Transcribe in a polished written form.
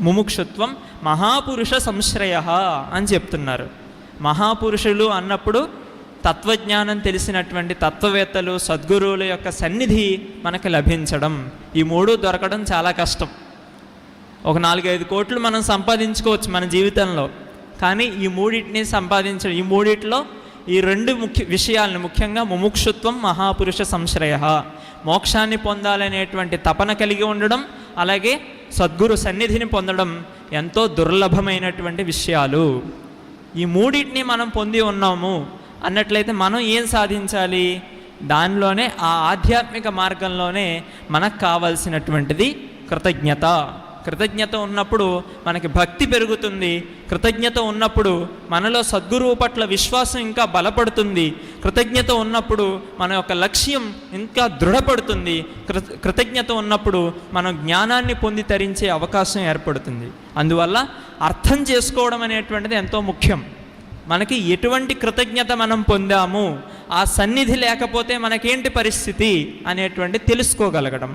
ముముక్షుత్వం మహాపురుష సంశ్రయ అని చెప్తున్నారు. మహాపురుషులు అన్నప్పుడు తత్వజ్ఞానం తెలిసినటువంటి తత్వవేత్తలు, సద్గురువుల యొక్క సన్నిధి మనకు లభించడం. ఈ మూడు దొరకడం చాలా కష్టం. ఒక 4-5 కోట్లు మనం సంపాదించుకోవచ్చు మన జీవితంలో, కానీ ఈ మూడింటిని సంపాదించడం, ఈ మూడిట్లో ఈ 2 ముఖ్య విషయాలను, ముఖ్యంగా ముముక్షుత్వం మహాపురుష సంశ్రయ, మోక్షాన్ని పొందాలనేటువంటి తపన కలిగి ఉండడం, అలాగే సద్గురు సన్నిధిని పొందడం ఎంతో దుర్లభమైనటువంటి విషయాలు. ఈ మూడింటిని మనం పొంది ఉన్నాము అన్నట్లయితే మనం ఏం సాధించాలి? దానిలోనే, ఆ ఆధ్యాత్మిక మార్గంలోనే మనకు కావాల్సినటువంటిది కృతజ్ఞత. కృతజ్ఞత ఉన్నప్పుడు మనకి భక్తి పెరుగుతుంది. కృతజ్ఞత ఉన్నప్పుడు మనలో సద్గురువు పట్ల విశ్వాసం ఇంకా బలపడుతుంది. కృతజ్ఞత ఉన్నప్పుడు మన యొక్క లక్ష్యం ఇంకా దృఢపడుతుంది. కృతజ్ఞత ఉన్నప్పుడు మనం జ్ఞానాన్ని పొంది తరించే అవకాశం ఏర్పడుతుంది. అందువల్ల అర్థం చేసుకోవడం అనేటువంటిది ఎంతో ముఖ్యం. మనకి ఎటువంటి కృతజ్ఞత మనం పొందాము, ఆ సన్నిధి లేకపోతే మనకేంటి పరిస్థితి అనేటువంటి తెలుసుకోగలగడం.